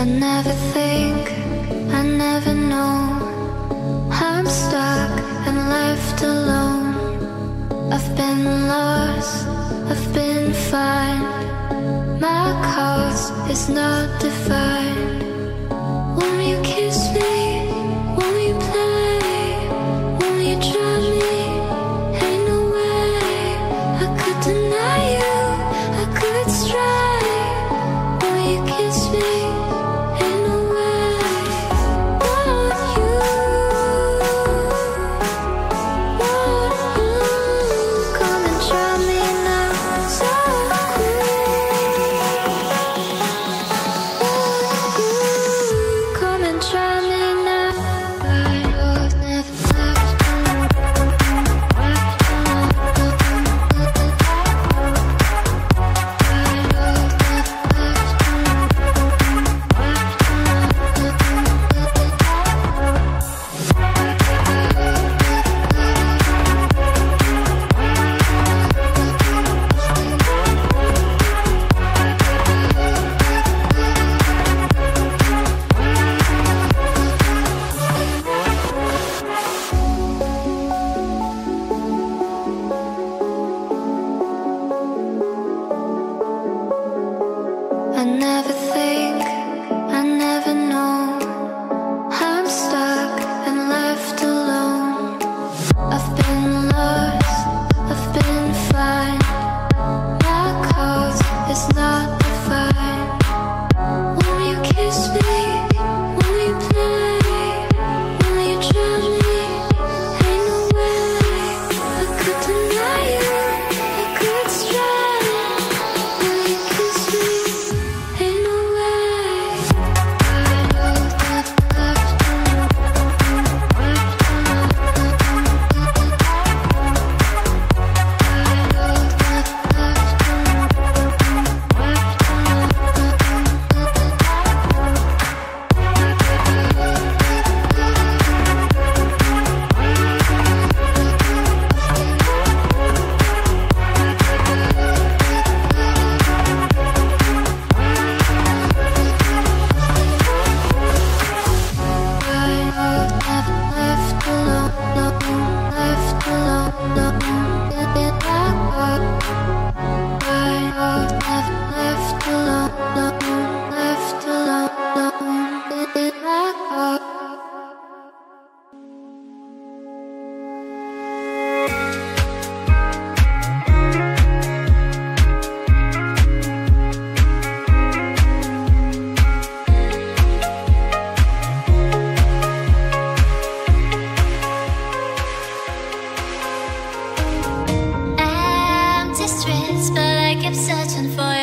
I never think, I never know. I'm stuck and left alone. I've been lost, I've been fine. My cause is not defined. Won't you kiss me? Won't you play? Won't you drive me? Ain't no way I could deny you, I could stray. Won't you kiss me? Ain't no way. Want you, come and try me now, so come and try me now. I was never left alone. I never think, I never know. I'm stuck and left alone. I've been lost, I've been fine. My cause is not defined. Won't you kiss me? Won't you play? Won't you drive me? Ain't no way I could deny you, I could stray. Will you kiss me? Ain't no way. I was never left alone. I'm distressed, but I kept searching for